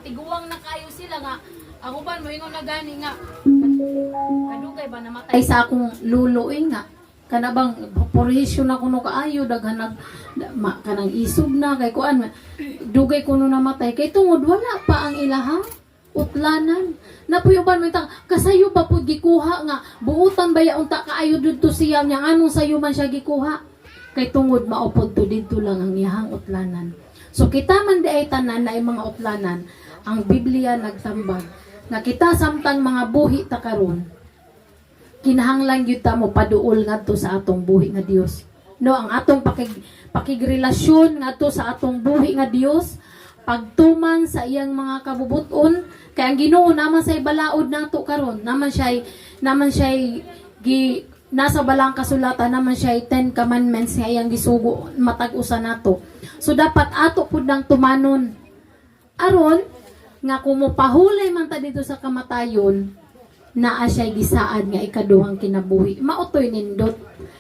tiguang na kayo sila nga. Ako ba, moingon na gani nga. Kadugay ba namatay sa akong luluin nga. Kanabang porhisyon na kuno kaayo daghan kanang isog na kay kuan dugay kuno namatay kay tungod wala pa ang ilahang utlanan. Napuyuban mo ta kasayo pa pud gikuha nga buutan baya unta kaayo didto siya nya anong sayo man siya gikuha. Kay tungod maupod to didto lang ang iyahang utlanan. So kita man di ay tanan na mga utlanan, ang Biblia nagtambag nga kita samtang mga buhi ta karon kinahanglan gyud ta mo paduol ngadto sa atong buhi nga Dios. No, ang atong pakigrelasyon ngadto sa atong buhi nga Dios, pagtuman sa iyang mga kabubuton, kay ang Ginoo naman say balaod nato karon, naman siya nasa balang kasulatan naman siya 10 commandments nga iyang gisugo matag usa nato. So dapat ato pud nang tumanon aron nga kumupahulay man ta dito sa kamatayon naa siya gisaad nga ikaduhang kinabuhi. Mautoy nindot.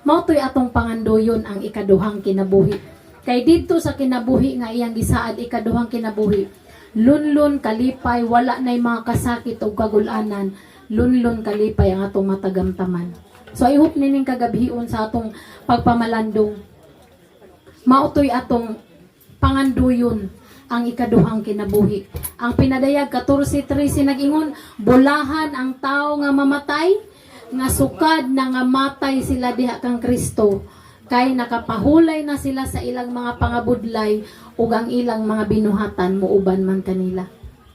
Mautoy atong pangandoyon ang ikaduhang kinabuhi. Kay dito sa kinabuhi nga iyang gisaad ikaduhang kinabuhi. Lunlun kalipay wala nay mga kasakit o kagulanan. Lunlun kalipay ang atong matagamtaman. So I hope nining kagabhion sa atong pagpamalandong. Mautoy atong pangandoyon ang ikaduhang kinabuhi. Ang pinadayag 14:13 nag-ingon, bulahan ang tao nga mamatay, nga sukad na nga matay sila diha kang Kristo, kay nakapahulay na sila sa ilang mga pangabudlay ug ang ilang mga binuhatan muuban man kanila.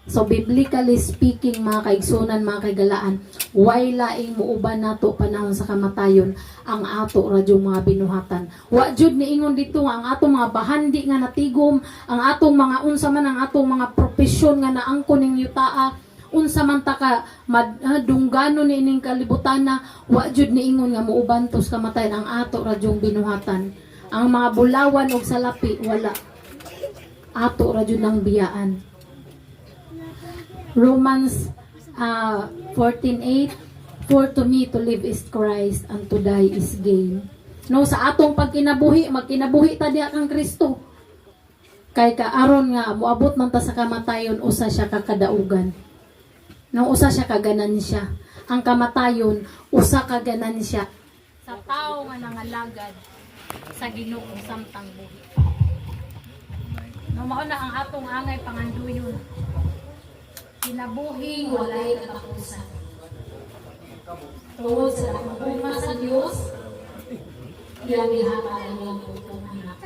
So biblically speaking mga kaigsunan, mga kaigalaan, way laing muuban nato panahon sa kamatayon ang ato radyong mga binuhatan. Wa jud niingon dito nga ang atong mga bahandi nga natigom, ang atong mga unsa man ang atong mga propesyon nga naangkon ning yutaa, unsa man ta ka madunggano ni ining kalibutana, wa jud niingon nga muuban tos kamatayon ang ato radyong binuhatan. Ang mga bulawan og salapi wala. Ato radyong nang biyaan. Romans 14:8, for to me to live is Christ and to die is gain. No, sa atong pagkinabuhi, magkinabuhi ta diha kang Kristo. Kay kaaron nga moabot man ta sa kamatayon usa siya ka kadaugan. No, usa siya ka ganansya. Ang kamatayon usa ka ganansya sa tao nga nangalagad sa Ginoo samtang buhi. No, mao na ang atong angay panganduyon. Kinabuhi walay katapusan. Tungod sa pagpuma sa Dios, iyang ang utong anak.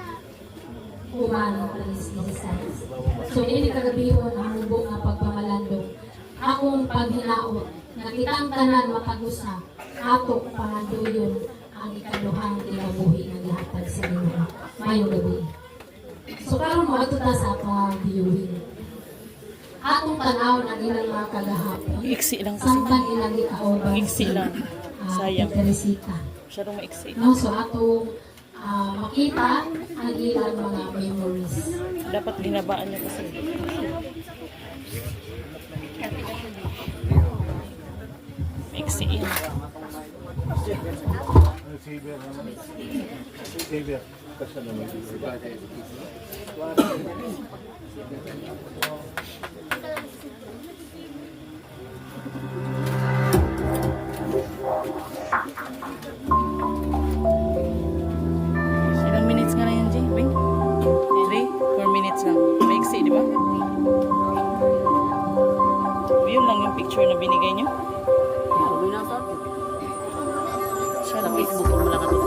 Humano Praise Jesus. So ini kagabihon ang mubo nga pagpamalandong. Akong paghinaot, nakitang tanan mapag-usa, ato panganduyon ang ikaduhang kinabuhi nga gihatag sa Ginoo. Mayong gabi. So karon mo ato ta sa atong viewing. Atong tanaw ng ilang mga kagahapon. Iksi lang kasi. Samtang ilang ikaoban. Iksi lang. Sayang. Teresita. Masyadong maiksi. No, so atong makita ang ilang mga memories. Dapat binabaan niya kasi. Maiksiin. Ilang minutes nga na yan, Jay? 3? 4 minutes lang. Maiksi, di ba? Yun lang yung picture na binigay niyo. Siya lang Facebook kung wala ka to.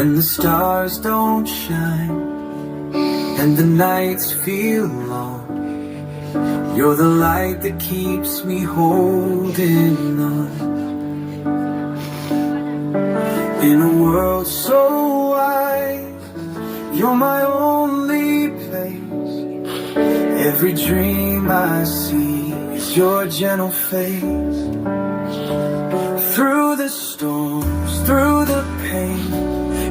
when the stars don't shine and the nights feel long. You're the light that keeps me holding on. In a world so wide, you're my only place. Every dream I see is your gentle face. Through the storms, through the pain,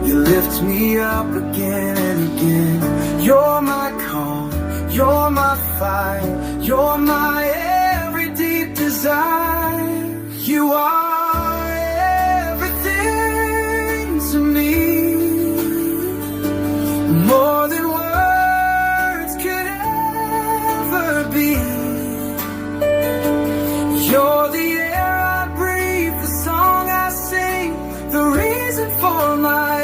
you lift me up again and again. You're my calm, you're my fight, you're my every deep desire. You are everything to me, more than words could ever be. You're the air I breathe, the song I sing, the reason for my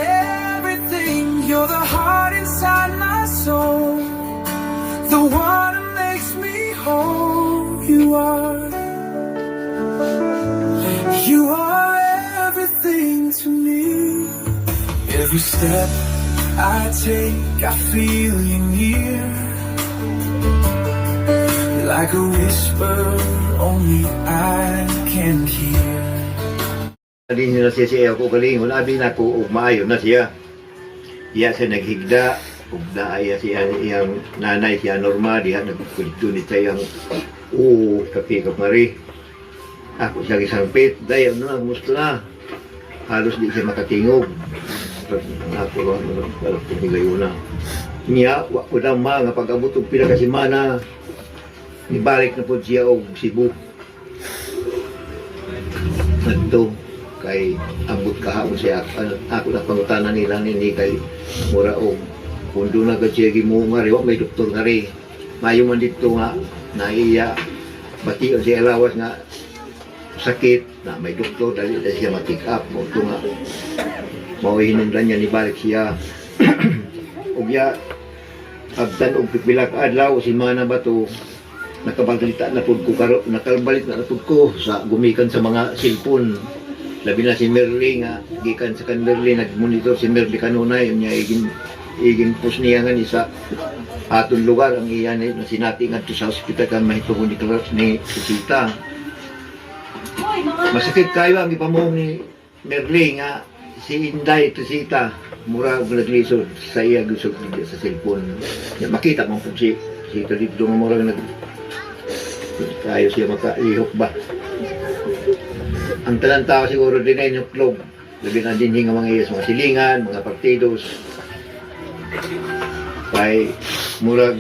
everything. You're the heart inside my soul, the one who makes me whole. You are everything to me. Every step I take, I feel you near, like a whisper only I can hear. Din na siya ako kaling wala din ako ug maayo na siya. Iya sa naghigda ug naaya siya iyang nanay siya normal diha nagkulito ni sayang kapi mari. Ako siya gisampit dayon na gusto na. Halos di siya makatingog. Ako lang pero tingayuna. Niya wa ko na nga pag-abot og pila ka semana ibalik na po siya og Cebu. Nagto kay ambot kahapon siya ako na pangutanan nila ni kay mura og kundo na gad siya gimunga ri wa may doktor nga ri mayo man dito nga naiya bation siya lawas nga sakit na may doktor dali siya ma-pick up mo to nga mao hinungdan niya ni balik siya og ya abdan og pipila ka adlaw si mana ba to nakabalita na pud ko karo nakabalik na pud ko sa gumikan sa mga cellphone. Labi na si Merly nga gikan sa kan Merly nagmonitor si Merly kanunay niya igin post niya nga ni sa aton lugar ang iyan na sinati ngadto sa ospital kan mahitungod ni Sita. Masakit kayo ang ipamong ni Merly nga si Inday to Sita mura og naglisod sa iya gusog sa cellphone. Ya makita mo kung si Sita dito nga mura nag kayo siya makaihok ba. Ang talang tao siguro din ay nuklog. Labi na din nga mga iyas, mga silingan, mga partidos. Kay murag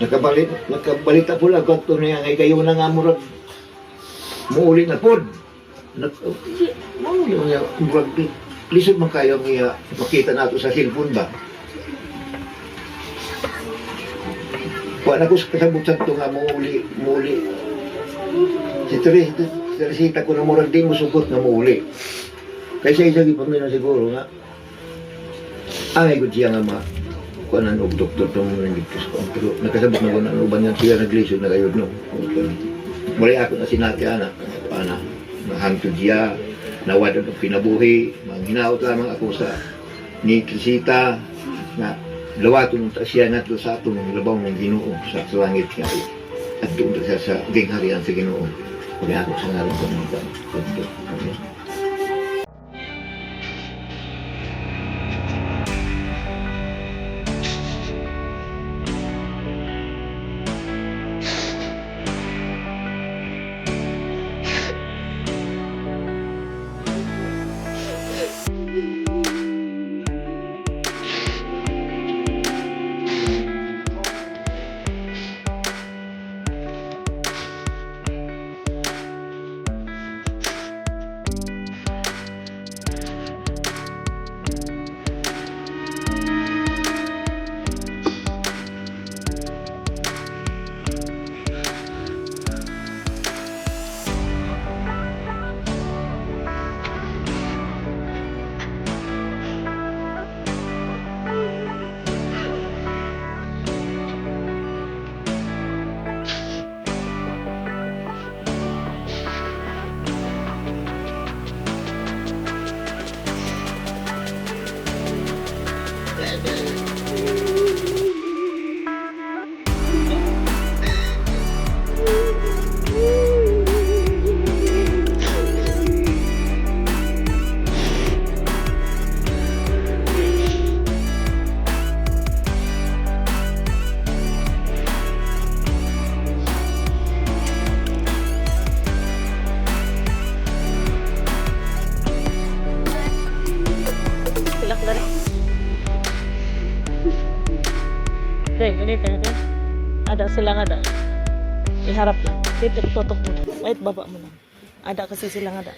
nakabalita po lang kung ito niya ngay kayo na nga murag muulit na po. Murag lisod man kayo nga makita nato sa cellphone ba. Kuha na ko sa kasabutan ito nga muuli. Si Teresita ko na murag di mo sugot na muuli. Kaya siya ipamina siguro nga. Ay, good siya nga kuha na og doktor itong nangigtos ko. Pero nakasabot na ko na uban yan siya naglisod na kayo no. Muli ako na sinati anak. Paana, nahangtod siya, nawad ang pinabuhi. Manghinaot lamang ako sa ni Teresita na lawaton ng siya nga sa atong labaw ng Ginoo sa langit nga at doon siya sa gingharian sa Ginoo. Kaya ako sa ngalan ko ng Dali tayo, okay? Ada sila nga da. Iharap lang. Dito, tutok mo. Wait, baba mo lang. Ada kasi sila nga da.